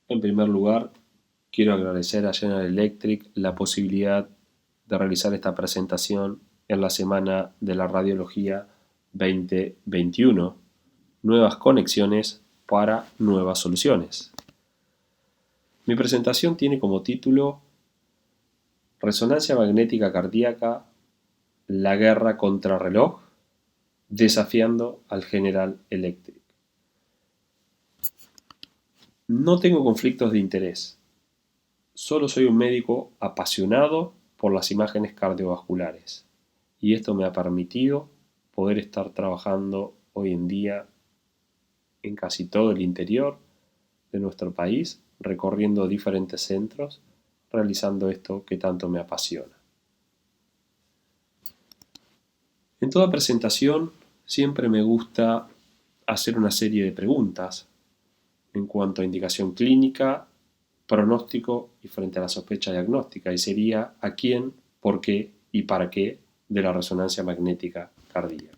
En primer lugar, quiero agradecer a General Electric la posibilidad de realizar esta presentación en la Semana de la Radiología 2021, Nuevas conexiones para nuevas soluciones. Mi presentación tiene como título Resonancia magnética cardíaca, la guerra contrarreloj, desafiando al General Electric. No tengo conflictos de interés. Solo soy un médico apasionado por las imágenes cardiovasculares y esto me ha permitido poder estar trabajando hoy en día en casi todo el interior de nuestro país, recorriendo diferentes centros, realizando esto que tanto me apasiona. En toda presentación siempre me gusta hacer una serie de preguntas en cuanto a indicación clínica, pronóstico y frente a la sospecha diagnóstica, y sería a quién, por qué y para qué de la resonancia magnética cardíaca.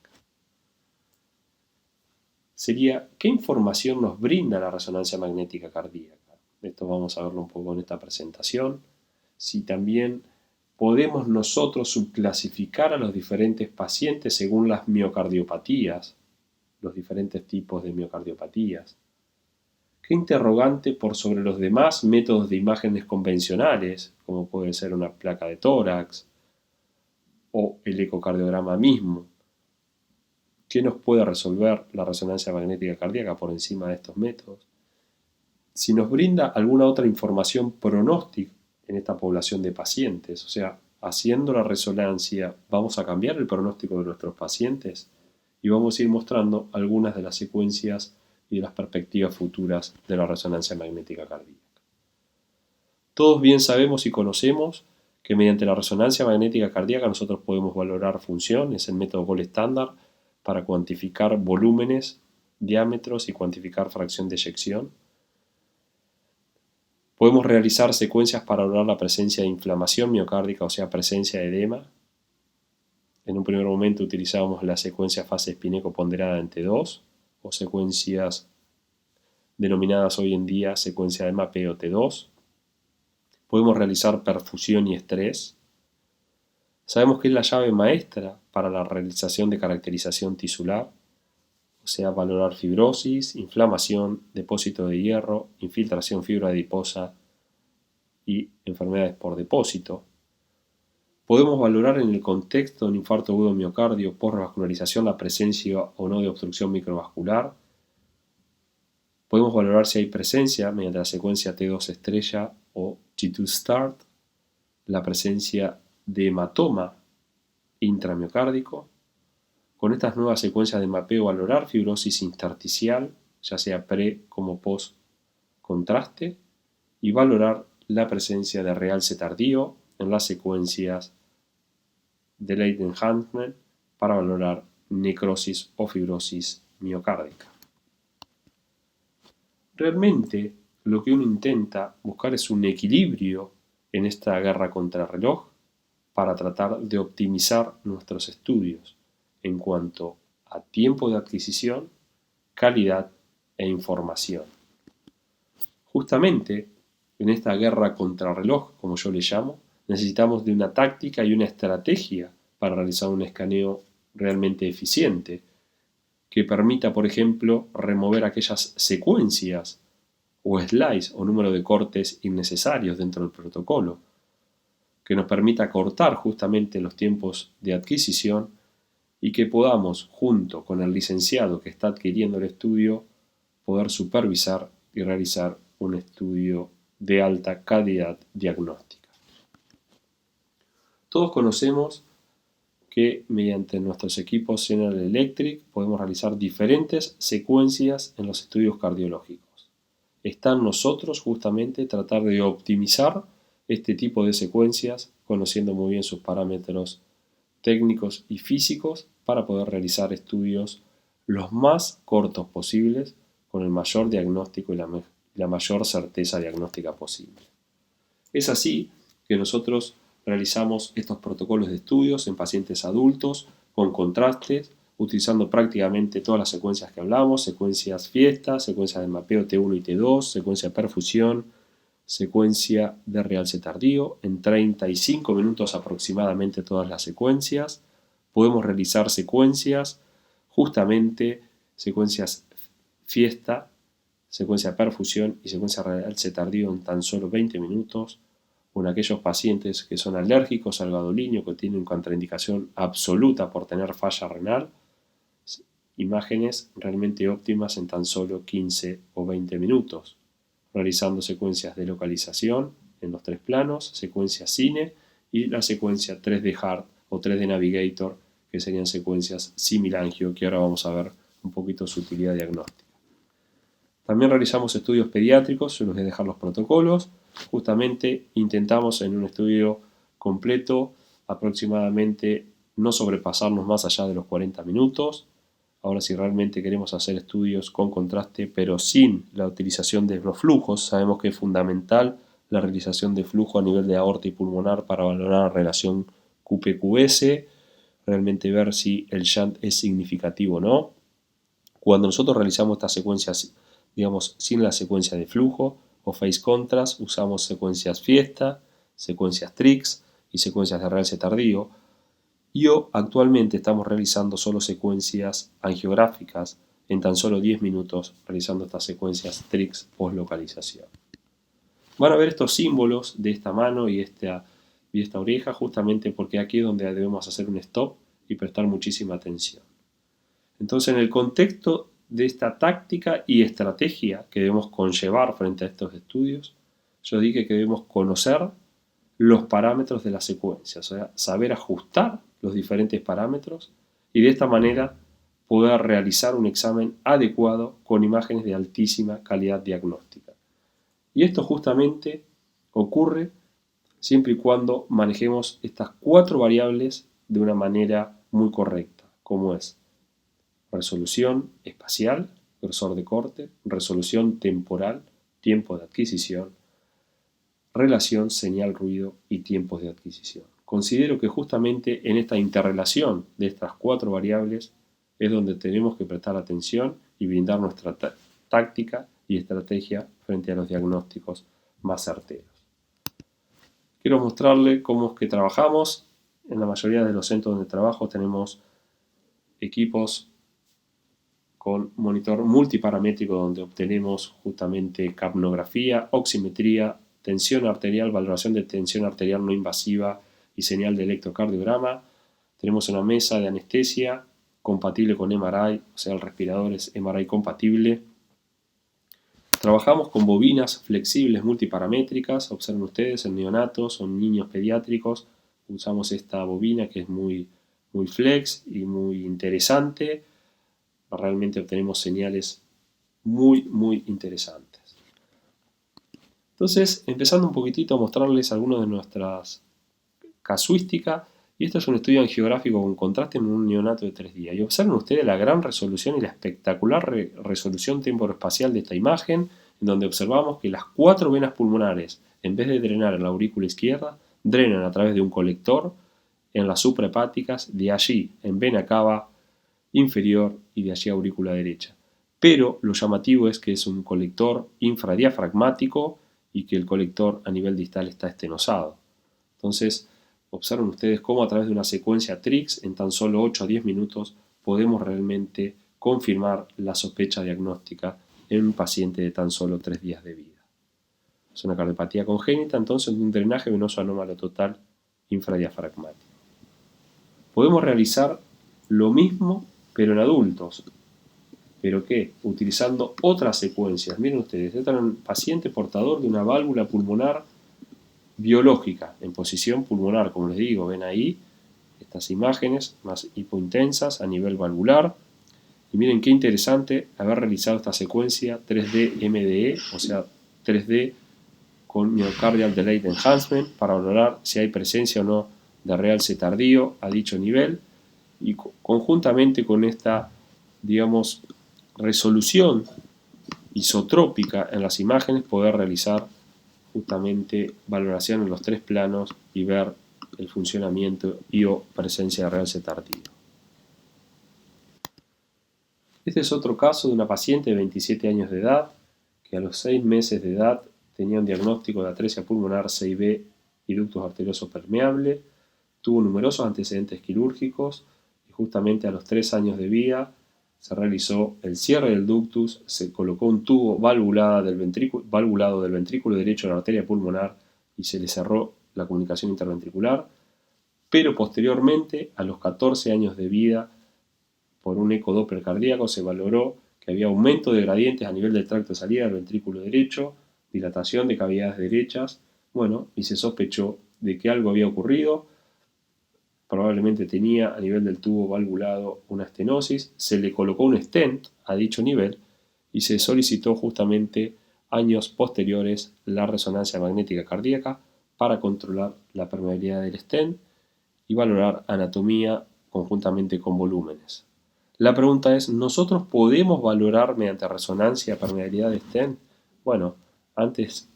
Sería qué información nos brinda la resonancia magnética cardíaca. Esto vamos a verlo un poco en esta presentación. Si también podemos nosotros subclasificar a los diferentes pacientes según las miocardiopatías, los diferentes tipos de miocardiopatías. ¿Qué interrogante por sobre los demás métodos de imágenes convencionales, como puede ser una placa de tórax o el ecocardiograma mismo? ¿Qué nos puede resolver la resonancia magnética cardíaca por encima de estos métodos? Si nos brinda alguna otra información pronóstica en esta población de pacientes, o sea, haciendo la resonancia, ¿vamos a cambiar el pronóstico de nuestros pacientes? Y vamos a ir mostrando algunas de las secuencias y de las perspectivas futuras de la resonancia magnética cardíaca. Todos bien sabemos y conocemos que mediante la resonancia magnética cardíaca nosotros podemos valorar función, es el método gold estándar para cuantificar volúmenes, diámetros y cuantificar fracción de eyección. Podemos realizar secuencias para valorar la presencia de inflamación miocárdica, o sea, presencia de edema. En un primer momento utilizábamos la secuencia fase espineco ponderada en T2 o secuencias denominadas hoy en día secuencia de mapeo T2. Podemos realizar perfusión y estrés. Sabemos que es la llave maestra para la realización de caracterización tisular, o sea, valorar fibrosis, inflamación, depósito de hierro, infiltración fibra adiposa y enfermedades por depósito. Podemos valorar en el contexto de un infarto agudo miocardio por revascularización la presencia o no de obstrucción microvascular. Podemos valorar si hay presencia mediante la secuencia T2 estrella o T2 start, la presencia de hematoma intramiocárdico. Con estas nuevas secuencias de mapeo valorar fibrosis intersticial, ya sea pre como post contraste, y valorar la presencia de realce tardío en las secuencias de late enhancement para valorar necrosis o fibrosis miocárdica. Realmente lo que uno intenta buscar es un equilibrio en esta guerra contrarreloj para tratar de optimizar nuestros estudios en cuanto a tiempo de adquisición, calidad e información. Justamente en esta guerra contrarreloj, como yo le llamo, necesitamos de una táctica y una estrategia para realizar un escaneo realmente eficiente, que permita, por ejemplo, remover aquellas secuencias o slides o número de cortes innecesarios dentro del protocolo, que nos permita cortar justamente los tiempos de adquisición y que podamos, junto con el licenciado que está adquiriendo el estudio, poder supervisar y realizar un estudio de alta calidad diagnóstica. Todos conocemos que mediante nuestros equipos General Electric podemos realizar diferentes secuencias en los estudios cardiológicos. Está en nosotros justamente tratar de optimizar este tipo de secuencias, conociendo muy bien sus parámetros técnicos y físicos para poder realizar estudios los más cortos posibles con el mayor diagnóstico y la mayor certeza diagnóstica posible. Es así que nosotros realizamos estos protocolos de estudios en pacientes adultos con contrastes utilizando prácticamente todas las secuencias que hablamos, secuencias fiesta, secuencias de mapeo T1 y T2, secuencia de perfusión, secuencia de realce tardío, en 35 minutos aproximadamente todas las secuencias. Podemos realizar secuencias, justamente secuencias fiesta, secuencia de perfusión y secuencia de realce tardío en tan solo 20 minutos. O en aquellos pacientes que son alérgicos al gadolinio, que tienen contraindicación absoluta por tener falla renal, imágenes realmente óptimas en tan solo 15 o 20 minutos, realizando secuencias de localización en los 3 planos, secuencia cine y la secuencia 3D Hard o 3D Navigator, que serían secuencias similangio, que ahora vamos a ver un poquito su utilidad diagnóstica. También realizamos estudios pediátricos, yo les voy a dejar los protocolos. Justamente intentamos en un estudio completo aproximadamente no sobrepasarnos más allá de los 40 minutos. Ahora, si realmente queremos hacer estudios con contraste, pero sin la utilización de los flujos, sabemos que es fundamental la realización de flujo a nivel de aorta y pulmonar para valorar la relación QP-QS, realmente ver si el shunt es significativo o no. Cuando nosotros realizamos estas secuencias, digamos, sin la secuencia de flujo o phase contrast, usamos secuencias fiesta, secuencias TRIX y secuencias de realce tardío. Y actualmente estamos realizando solo secuencias angiográficas en tan solo 10 minutos, realizando estas secuencias TRIX post-localización. Van a ver estos símbolos de esta mano y esta oreja, justamente porque aquí es donde debemos hacer un stop y prestar muchísima atención. Entonces, en el contexto de esta táctica y estrategia que debemos conllevar frente a estos estudios, yo dije que debemos conocer los parámetros de la secuencia, o sea, saber ajustar los diferentes parámetros y de esta manera poder realizar un examen adecuado con imágenes de altísima calidad diagnóstica. Y esto justamente ocurre siempre y cuando manejemos estas 4 variables de una manera muy correcta, como es resolución espacial, grosor de corte, resolución temporal, tiempo de adquisición, relación señal-ruido y tiempos de adquisición. Considero que justamente en esta interrelación de estas 4 variables es donde tenemos que prestar atención y brindar nuestra táctica y estrategia frente a los diagnósticos más certeros. Quiero mostrarles cómo es que trabajamos. En la mayoría de los centros donde trabajo tenemos equipos con monitor multiparamétrico donde obtenemos justamente capnografía, oximetría, tensión arterial, valoración de tensión arterial no invasiva y señal de electrocardiograma. Tenemos una mesa de anestesia compatible con MRI, o sea, el respirador es MRI compatible. Trabajamos con bobinas flexibles multiparamétricas, observen ustedes, en neonatos o en niños pediátricos. Usamos esta bobina que es muy flex y muy interesante. Realmente obtenemos señales muy interesantes. Entonces, empezando un poquitito a mostrarles algunas de nuestras casuísticas, y esto es un estudio angiográfico con contraste en un neonato de 3 días. Y observen ustedes la gran resolución y la espectacular resolución temporoespacial de esta imagen, en donde observamos que las 4 venas pulmonares, en vez de drenar en la aurícula izquierda, drenan a través de un colector en las suprahepáticas, de allí en vena cava inferior y de allí aurícula derecha. Pero lo llamativo es que es un colector infradiafragmático y que el colector a nivel distal está estenosado. Entonces, observen ustedes cómo a través de una secuencia TRIX en tan solo 8 a 10 minutos podemos realmente confirmar la sospecha diagnóstica en un paciente de tan solo 3 días de vida. Es una cardiopatía congénita, entonces de un drenaje venoso anómalo total infradiafragmático. Podemos realizar lo mismo pero en adultos. ¿Pero qué? Utilizando otras secuencias. Miren ustedes, este es un paciente portador de una válvula pulmonar biológica, en posición pulmonar, como les digo, ven ahí estas imágenes más hipointensas a nivel valvular. Y miren qué interesante haber realizado esta secuencia 3D MDE, o sea, 3D con Myocardial Delayed Enhancement, para valorar si hay presencia o no de realce tardío a dicho nivel. Y conjuntamente con esta, digamos, resolución isotrópica en las imágenes, poder realizar justamente valoración en los 3 planos y ver el funcionamiento y o presencia de realce tardío. Este es otro caso de una paciente de 27 años de edad que a los 6 meses de edad tenía un diagnóstico de atresia pulmonar 6B y ductus arterioso permeable, tuvo numerosos antecedentes quirúrgicos y justamente a los 3 años de vida se realizó el cierre del ductus, se colocó un tubo valvulado del ventrículo derecho de la arteria pulmonar y se le cerró la comunicación interventricular, pero posteriormente, a los 14 años de vida, por un ecodoppler cardíaco se valoró que había aumento de gradientes a nivel del tracto de salida del ventrículo derecho, dilatación de cavidades derechas, y se sospechó de que algo había ocurrido. Probablemente tenía a nivel del tubo valvulado una estenosis, se le colocó un stent a dicho nivel y se solicitó justamente años posteriores la resonancia magnética cardíaca para controlar la permeabilidad del stent y valorar anatomía conjuntamente con volúmenes. La pregunta es, ¿nosotros podemos valorar mediante resonancia permeabilidad de stent? Bueno, antes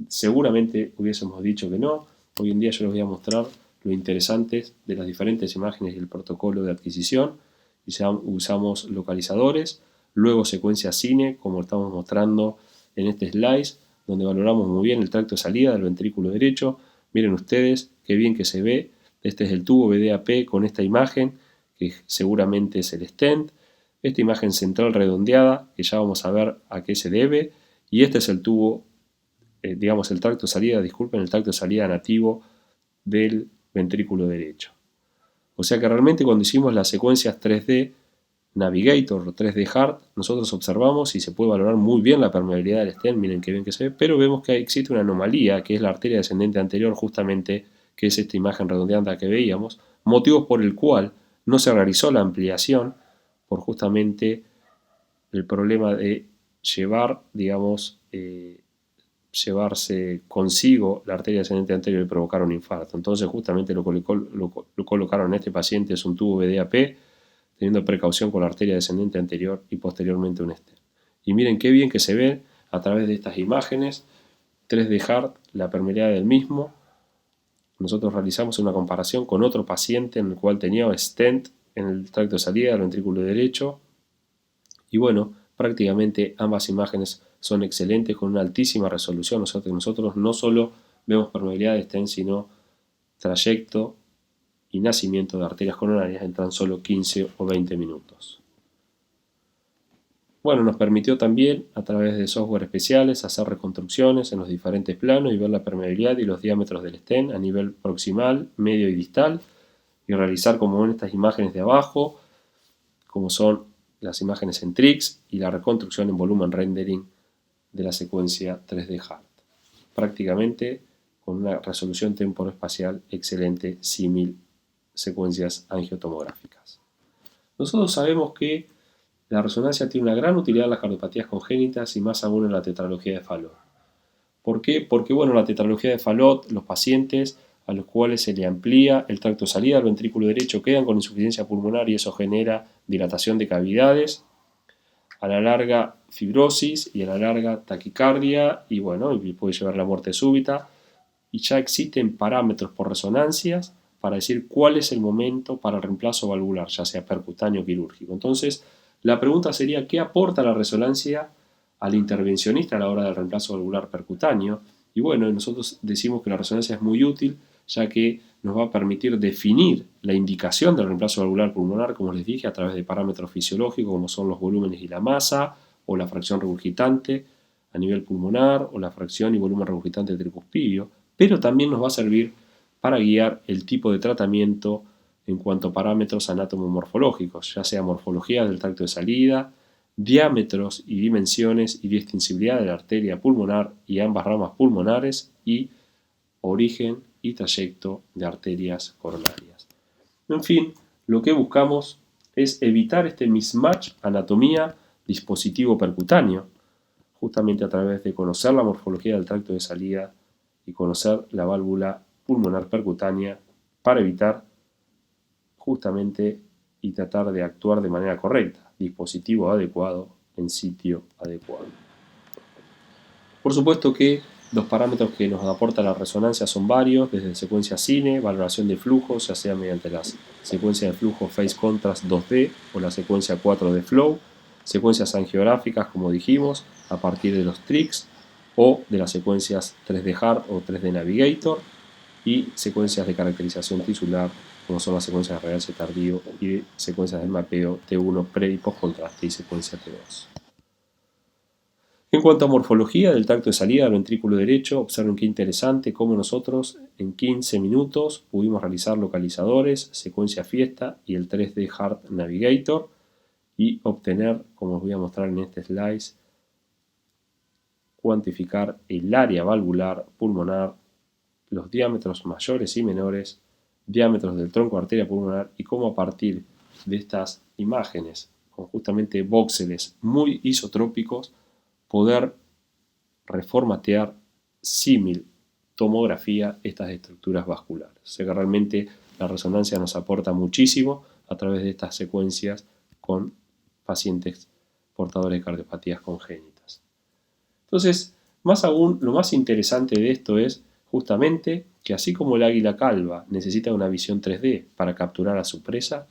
seguramente hubiésemos dicho que no. Hoy en día yo les voy a mostrar lo interesante de las diferentes imágenes y el protocolo de adquisición. Usamos localizadores, luego secuencia cine, como estamos mostrando en este slide, donde valoramos muy bien el tracto de salida del ventrículo derecho. Miren ustedes qué bien que se ve. Este es el tubo VDAP con esta imagen, que seguramente es el stent. Esta imagen central redondeada, que ya vamos a ver a qué se debe. Y este es el tubo, el tracto de salida nativo del ventrículo derecho. O sea que realmente cuando hicimos las secuencias 3D Navigator o 3D Heart, nosotros observamos y se puede valorar muy bien la permeabilidad del stent, miren qué bien que se ve, pero vemos que existe una anomalía, que es la arteria descendente anterior, justamente, que es esta imagen redondeada que veíamos, motivos por el cual no se realizó la ampliación por justamente el problema de llevarse consigo la arteria descendente anterior y provocar un infarto. Entonces justamente lo colocaron en este paciente, es un tubo VDAP, teniendo precaución con la arteria descendente anterior y posteriormente un stent. Y miren qué bien que se ve a través de estas imágenes, 3D Heart, la permeabilidad del mismo. Nosotros realizamos una comparación con otro paciente en el cual tenía stent en el tracto de salida del ventrículo derecho. Y prácticamente ambas imágenes son excelentes con una altísima resolución. Nosotros no solo vemos permeabilidad de stent, sino trayecto y nacimiento de arterias coronarias en tan solo 15 o 20 minutos. Nos permitió también, a través de software especiales, hacer reconstrucciones en los diferentes planos y ver la permeabilidad y los diámetros del stent a nivel proximal, medio y distal, y realizar, como ven estas imágenes de abajo, como son las imágenes en TRIX y la reconstrucción en volumen rendering de la secuencia 3D Heart. Prácticamente con una resolución temporoespacial excelente, símil secuencias angiotomográficas. Nosotros sabemos que la resonancia tiene una gran utilidad en las cardiopatías congénitas y más aún en la tetralogía de Fallot. ¿Por qué? Porque la tetralogía de Fallot, los pacientes a los cuales se le amplía el tracto de salida del ventrículo derecho quedan con insuficiencia pulmonar y eso genera dilatación de cavidades, a la larga fibrosis y a la larga taquicardia y puede llevar a la muerte súbita. Y ya existen parámetros por resonancias para decir cuál es el momento para el reemplazo valvular, ya sea percutáneo o quirúrgico. Entonces, la pregunta sería, ¿qué aporta la resonancia al intervencionista a la hora del reemplazo valvular percutáneo? Y nosotros decimos que la resonancia es muy útil, ya que nos va a permitir definir la indicación del reemplazo valvular pulmonar, como les dije, a través de parámetros fisiológicos como son los volúmenes y la masa, o la fracción regurgitante a nivel pulmonar, o la fracción y volumen regurgitante tricuspidio, pero también nos va a servir para guiar el tipo de tratamiento en cuanto a parámetros anatomomorfológicos, ya sea morfología del tracto de salida, diámetros y dimensiones y distensibilidad de la arteria pulmonar y ambas ramas pulmonares y origen y trayecto de arterias coronarias. En fin, lo que buscamos es evitar este mismatch anatomía-dispositivo percutáneo, justamente a través de conocer la morfología del tracto de salida y conocer la válvula pulmonar percutánea para evitar justamente y tratar de actuar de manera correcta, dispositivo adecuado en sitio adecuado. Por supuesto que Los parámetros que nos aporta la resonancia son varios, desde secuencia cine, valoración de flujos, ya sea mediante las secuencias de flujo Phase Contrast 2D o la secuencia 4D Flow, secuencias angiográficas, como dijimos, a partir de los tricks, o de las secuencias 3D Hard o 3D Navigator, y secuencias de caracterización tisular, como son las secuencias de realce tardío y secuencias del mapeo T1 pre y post contraste y secuencia T2. En cuanto a morfología del tracto de salida del ventrículo derecho, observen qué interesante cómo nosotros en 15 minutos pudimos realizar localizadores, secuencia fiesta y el 3D Hard Navigator y obtener, como os voy a mostrar en este slide, cuantificar el área valvular pulmonar, los diámetros mayores y menores, diámetros del tronco de arteria pulmonar y cómo a partir de estas imágenes con justamente voxeles muy isotrópicos poder reformatear símil tomografía estas estructuras vasculares. O sea que realmente la resonancia nos aporta muchísimo a través de estas secuencias con pacientes portadores de cardiopatías congénitas. Entonces, más aún, lo más interesante de esto es justamente que así como el águila calva necesita una visión 3D para capturar a su presa,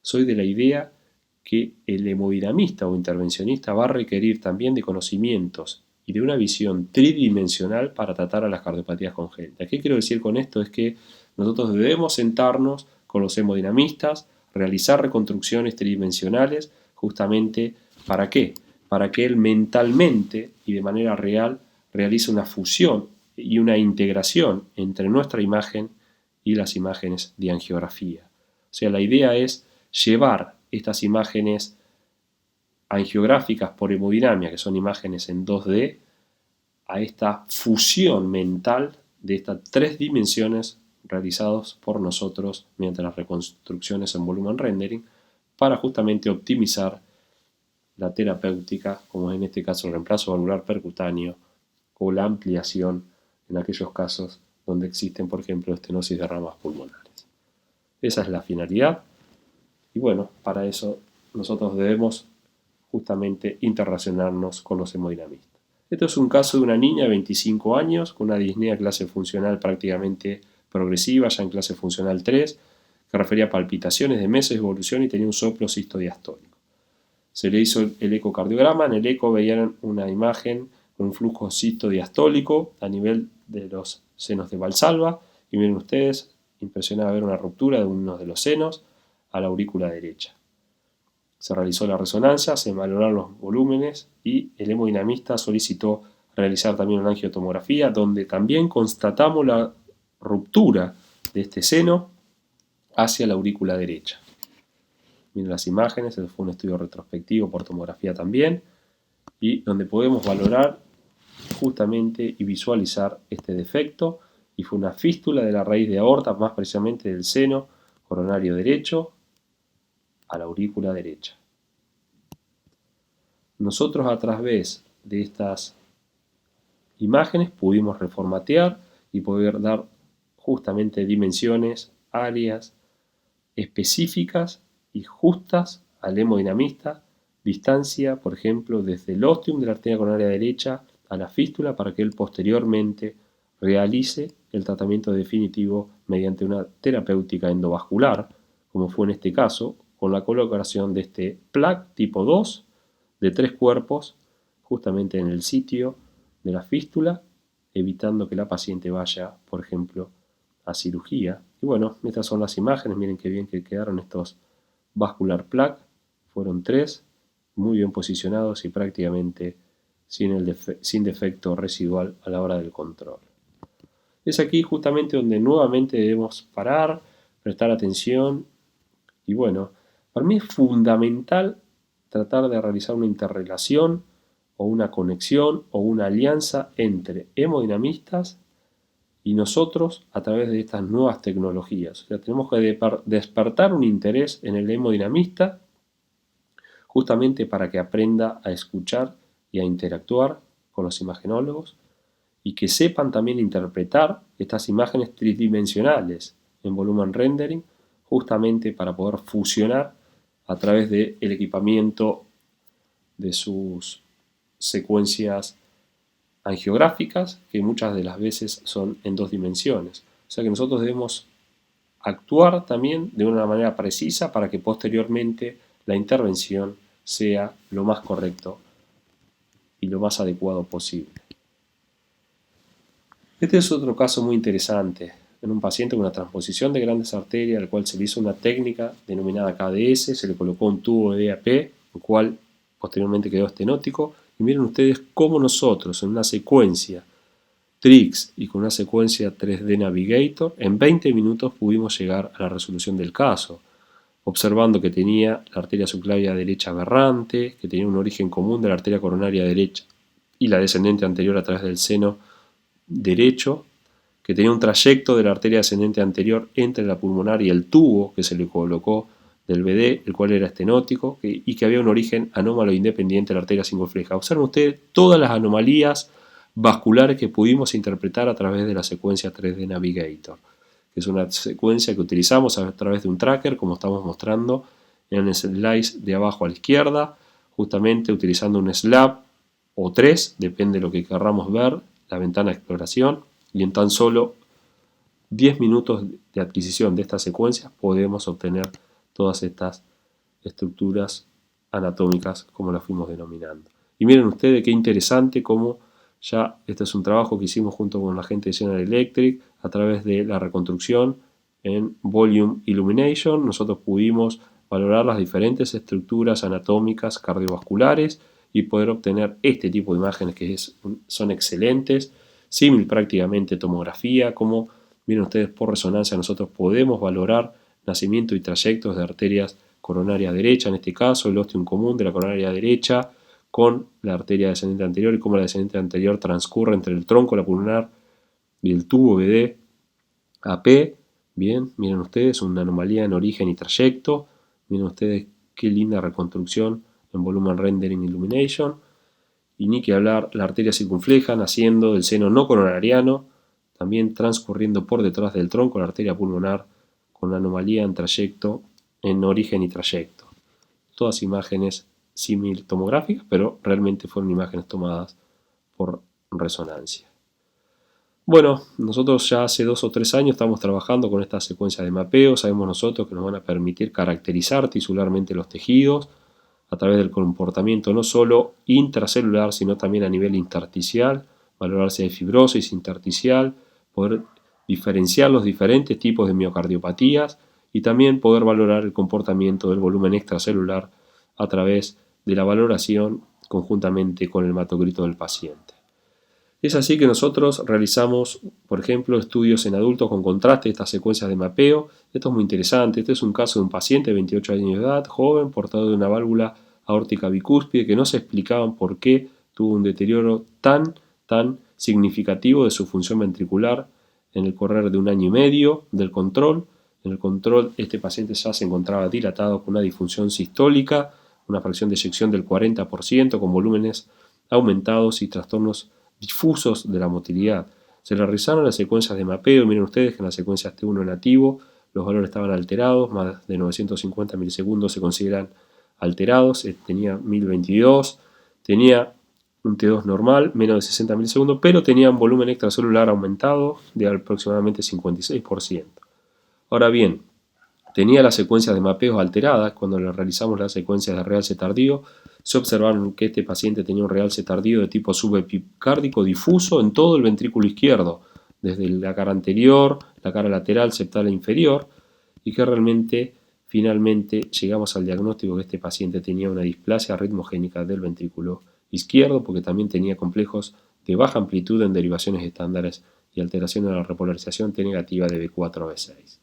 soy de la idea que el hemodinamista o intervencionista va a requerir también de conocimientos y de una visión tridimensional para tratar a las cardiopatías congénitas. ¿Qué quiero decir con esto? Es que nosotros debemos sentarnos con los hemodinamistas, realizar reconstrucciones tridimensionales, justamente ¿para qué? Para que él mentalmente y de manera real realice una fusión y una integración entre nuestra imagen y las imágenes de angiografía. O sea, la idea es llevar estas imágenes angiográficas por hemodinamia, que son imágenes en 2D, a esta fusión mental de estas 3 dimensiones realizadas por nosotros mediante las reconstrucciones en volumen rendering para justamente optimizar la terapéutica, como en este caso el reemplazo valvular percutáneo o la ampliación en aquellos casos donde existen, por ejemplo, estenosis de ramas pulmonares. Esa es la finalidad y bueno, para eso nosotros debemos justamente interrelacionarnos con los hemodinamistas. Esto es un caso de una niña de 25 años con una disnea clase funcional prácticamente progresiva, ya en clase funcional 3, que refería a palpitaciones de meses de evolución y tenía un soplo sistodiastólico. Se le hizo el ecocardiograma, en el eco veían una imagen con un flujo sistodiastólico a nivel de los senos de Valsalva y miren ustedes, impresionaba ver una ruptura de uno de los senos a la aurícula derecha. Se realizó la resonancia, se valoraron los volúmenes y el hemodinamista solicitó realizar también una angiotomografía donde también constatamos la ruptura de este seno hacia la aurícula derecha. Miren las imágenes, fue un estudio retrospectivo por tomografía también y donde podemos valorar justamente y visualizar este defecto y fue una fístula de la raíz de aorta, más precisamente del seno coronario derecho a la aurícula derecha. Nosotros a través de estas imágenes pudimos reformatear y poder dar justamente dimensiones, áreas específicas y justas al hemodinamista, distancia, por ejemplo, desde el ostium de la arteria coronaria derecha a la fístula para que él posteriormente realice el tratamiento definitivo mediante una terapéutica endovascular, como fue en este caso, con la colocación de este plaque tipo 2 de 3 cuerpos justamente en el sitio de la fístula, evitando que la paciente vaya, por ejemplo, a cirugía. Y bueno, estas son las imágenes, miren qué bien que quedaron estos vascular plaque, fueron 3, muy bien posicionados y prácticamente sin defecto residual a la hora del control. Es aquí justamente donde nuevamente debemos parar, prestar atención y bueno, para mí es fundamental tratar de realizar una interrelación o una conexión o una alianza entre hemodinamistas y nosotros a través de estas nuevas tecnologías. O sea, tenemos que despertar un interés en el hemodinamista justamente para que aprenda a escuchar y a interactuar con los imagenólogos y que sepan también interpretar estas imágenes tridimensionales en volumen rendering justamente para poder fusionar a través del equipamiento de sus secuencias angiográficas que muchas de las veces son en 2 dimensiones. O sea que nosotros debemos actuar también de una manera precisa para que posteriormente la intervención sea lo más correcto y lo más adecuado posible. Este es otro caso muy interesante, en un paciente con una transposición de grandes arterias, al cual se le hizo una técnica denominada KDS, se le colocó un tubo de DAP, el cual posteriormente quedó estenótico, y miren ustedes cómo nosotros en una secuencia TRIX y con una secuencia 3D Navigator, en 20 minutos pudimos llegar a la resolución del caso, observando que tenía la arteria subclavia derecha aberrante, que tenía un origen común de la arteria coronaria derecha y la descendente anterior a través del seno derecho, que tenía un trayecto de la arteria descendente anterior entre la pulmonar y el tubo que se le colocó del BD, el cual era estenótico, y que había un origen anómalo e independiente de la arteria cingulfleja. Observen ustedes todas las anomalías vasculares que pudimos interpretar a través de la secuencia 3D Navigator, que es una secuencia que utilizamos a través de un tracker, como estamos mostrando en el slice de abajo a la izquierda, justamente utilizando un slab o 3, depende de lo que querramos ver, la ventana de exploración, y en tan solo 10 minutos de adquisición de estas secuencias podemos obtener todas estas estructuras anatómicas como las fuimos denominando. Y miren ustedes qué interesante cómo ya este es un trabajo que hicimos junto con la gente de General Electric a través de la reconstrucción en Volume Illumination. Nosotros pudimos valorar las diferentes estructuras anatómicas cardiovasculares y poder obtener este tipo de imágenes que son excelentes, símil prácticamente tomografía, como miren ustedes por resonancia nosotros podemos valorar nacimiento y trayectos de arterias coronaria derecha, en este caso el ostium común de la coronaria derecha con la arteria descendente anterior y cómo la descendente anterior transcurre entre el tronco la pulmonar y el tubo BD AP. Bien, miren ustedes una anomalía en origen y trayecto. Miren ustedes qué linda reconstrucción en volumen rendering illumination. Y ni que hablar, la arteria circunfleja naciendo del seno no coronariano, también transcurriendo por detrás del tronco la arteria pulmonar con anomalía en trayecto, en origen y trayecto. Todas imágenes símil tomográficas, pero realmente fueron imágenes tomadas por resonancia. Bueno, nosotros ya hace 2 o 3 años estamos trabajando con esta secuencia de mapeo. Sabemos nosotros que nos van a permitir caracterizar tisularmente los tejidos a través del comportamiento no solo intracelular, sino también a nivel intersticial, valorar si hay fibrosis intersticial, poder diferenciar los diferentes tipos de miocardiopatías y también poder valorar el comportamiento del volumen extracelular a través de la valoración conjuntamente con el hematocrito del paciente. Es así que nosotros realizamos, por ejemplo, estudios en adultos con contraste de estas secuencias de mapeo. Esto es muy interesante. Este es un caso de un paciente de 28 años de edad, joven, portador de una válvula aórtica bicúspide, que no se explicaban por qué tuvo un deterioro tan significativo de su función ventricular en el correr de 1 año y medio del control. En el control este paciente ya se encontraba dilatado con una disfunción sistólica, una fracción de eyección del 40%, con volúmenes aumentados y trastornos difusos de la motilidad. Se le realizaron las secuencias de mapeo. Miren ustedes que en la secuencia T1 nativo los valores estaban alterados, más de 950 milisegundos se consideran alterados, tenía 1022, tenía un T2 normal, menos de 60 milisegundos, pero tenía un volumen extracelular aumentado de aproximadamente 56%. Ahora bien, tenía las secuencias de mapeos alteradas. Cuando le realizamos las secuencias de realce tardío, se observaron que este paciente tenía un realce tardío de tipo subepicárdico difuso en todo el ventrículo izquierdo, desde la cara anterior, la cara lateral, septal e inferior, y que realmente, finalmente, llegamos al diagnóstico que este paciente tenía una displasia ritmogénica del ventrículo izquierdo, porque también tenía complejos de baja amplitud en derivaciones estándares y alteración de la repolarización T negativa de B4 a B6.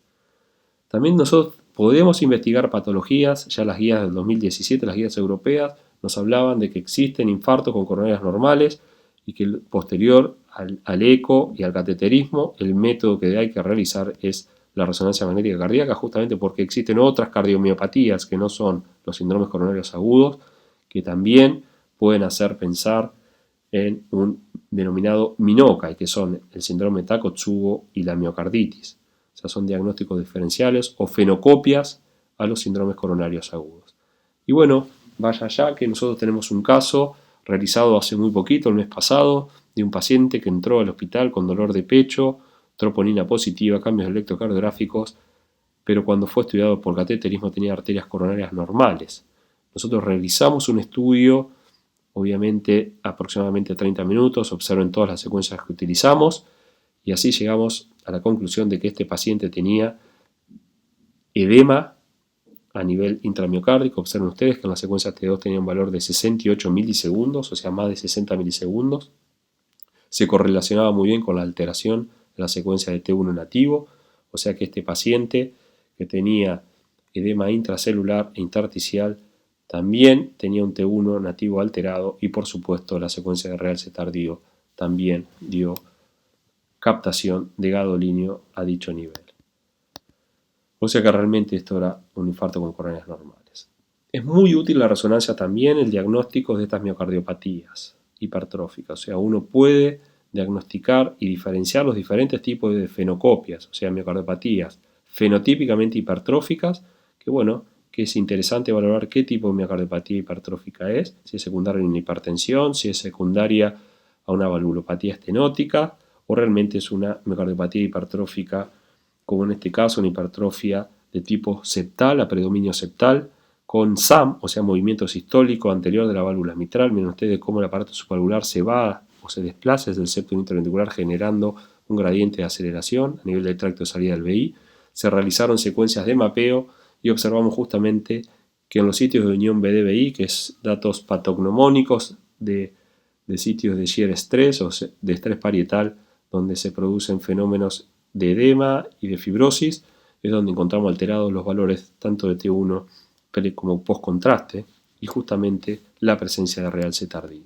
También nosotros podemos investigar patologías. Ya las guías del 2017, las guías europeas, nos hablaban de que existen infartos con coronarias normales y que posterior al eco y al cateterismo, el método que hay que realizar es la resonancia magnética cardíaca, justamente porque existen otras cardiomiopatías que no son los síndromes coronarios agudos, que también pueden hacer pensar en un denominado MINOCA, que son el síndrome Takotsubo y la miocarditis. O sea, son diagnósticos diferenciales o fenocopias a los síndromes coronarios agudos. Y bueno, vaya ya que nosotros tenemos un caso realizado hace muy poquito, el mes pasado, de un paciente que entró al hospital con dolor de pecho, troponina positiva, cambios electrocardiográficos, pero cuando fue estudiado por cateterismo tenía arterias coronarias normales. Nosotros realizamos un estudio, obviamente aproximadamente 30 minutos, observen todas las secuencias que utilizamos, y así llegamos a la conclusión de que este paciente tenía edema a nivel intramiocárdico. Observen ustedes que en la secuencia T2 tenía un valor de 68 milisegundos, o sea, más de 60 milisegundos. Se correlacionaba muy bien con la alteración de la secuencia de T1 nativo, o sea que este paciente que tenía edema intracelular e intersticial también tenía un T1 nativo alterado, y por supuesto la secuencia de realce tardío también dio captación de gadolinio a dicho nivel. O sea que realmente esto era un infarto con coronarias normales. Es muy útil la resonancia también en el diagnóstico de estas miocardiopatías hipertróficas. O sea, uno puede diagnosticar y diferenciar los diferentes tipos de fenocopias, o sea, miocardiopatías fenotípicamente hipertróficas, que es interesante valorar qué tipo de miocardiopatía hipertrófica es, si es secundaria a una hipertensión, si es secundaria a una valvulopatía estenótica, o realmente es una miocardiopatía hipertrófica, como en este caso una hipertrofia de tipo septal, a predominio septal, con SAM, o sea, movimiento sistólico anterior de la válvula mitral. Miren ustedes cómo el aparato subvalvular se va o se desplaza desde el septum interventricular generando un gradiente de aceleración a nivel del tracto de salida del VI. Se realizaron secuencias de mapeo y observamos justamente que en los sitios de unión BD-VI, que es datos patognomónicos de sitios de shear stress o de estrés parietal, donde se producen fenómenos de edema y de fibrosis, es donde encontramos alterados los valores tanto de T1 como post-contraste y justamente la presencia de realce tardío.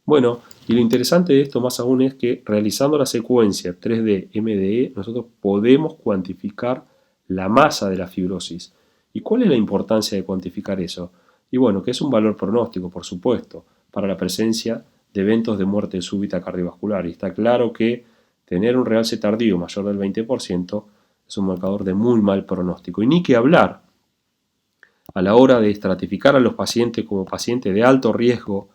Bueno, y lo interesante de esto más aún es que realizando la secuencia 3D MDE nosotros podemos cuantificar la masa de la fibrosis. ¿Y cuál es la importancia de cuantificar eso? Y bueno, que es un valor pronóstico, por supuesto, para la presencia de eventos de muerte súbita cardiovascular. Y está claro que tener un realce tardío mayor del 20% es un marcador de muy mal pronóstico. Y ni que hablar a la hora de estratificar a los pacientes como pacientes de alto riesgo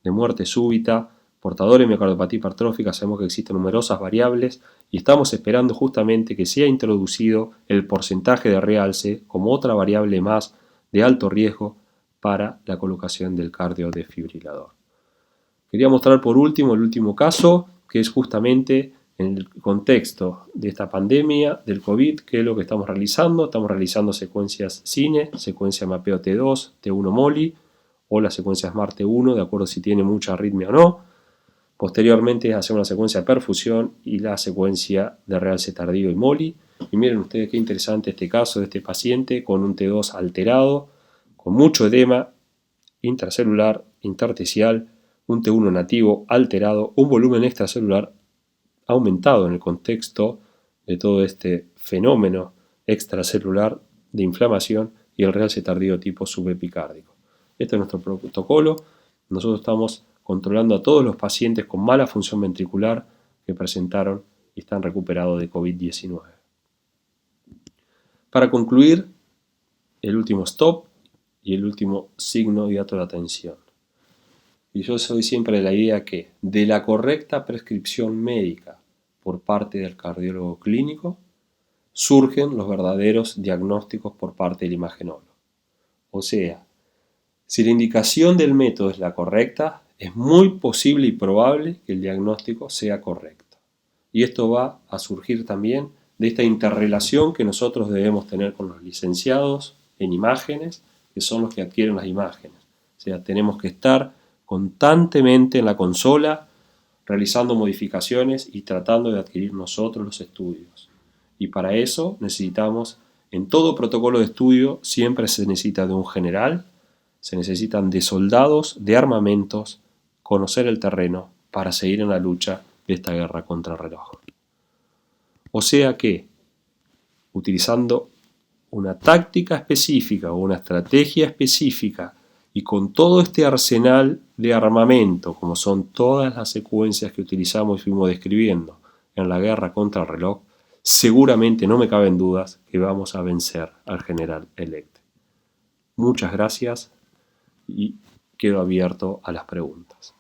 de muerte súbita, portadores de miocardiopatía hipertrófica. Sabemos que existen numerosas variables y estamos esperando justamente que sea introducido el porcentaje de realce como otra variable más de alto riesgo para la colocación del cardiodesfibrilador. Quería mostrar por último el último caso, que es justamente en el contexto de esta pandemia del COVID, que es lo que estamos realizando. Estamos realizando secuencias CINE, secuencia mapeo T2, T1 MOLI, o la secuencia SMART T1, de acuerdo si tiene mucha arritmia o no. Posteriormente hacemos la secuencia de perfusión y la secuencia de realce tardío y MOLI. Y miren ustedes qué interesante este caso de este paciente con un T2 alterado, con mucho edema intracelular, intersticial, un T1 nativo alterado, un volumen extracelular aumentado en el contexto de todo este fenómeno extracelular de inflamación y el realce tardío tipo subepicárdico. Este es nuestro protocolo. Nosotros estamos controlando a todos los pacientes con mala función ventricular que presentaron y están recuperados de COVID-19. Para concluir, el último stop y el último signo y dato de atención. Y yo soy siempre de la idea que de la correcta prescripción médica por parte del cardiólogo clínico surgen los verdaderos diagnósticos por parte del imagenólogo. O sea, si la indicación del método es la correcta, es muy posible y probable que el diagnóstico sea correcto. Y esto va a surgir también de esta interrelación que nosotros debemos tener con los licenciados en imágenes, que son los que adquieren las imágenes. O sea, tenemos que estar constantemente en la consola realizando modificaciones y tratando de adquirir nosotros los estudios. Y para eso necesitamos, en todo protocolo de estudio, siempre se necesita de un general, se necesitan de soldados, de armamentos, conocer el terreno para seguir en la lucha de esta guerra contra el reloj. O sea que, utilizando una táctica específica o una estrategia específica y con todo este arsenal de armamento, como son todas las secuencias que utilizamos y fuimos describiendo en la guerra contra el reloj, seguramente no me caben dudas que vamos a vencer al general Electre. Muchas gracias y quedo abierto a las preguntas.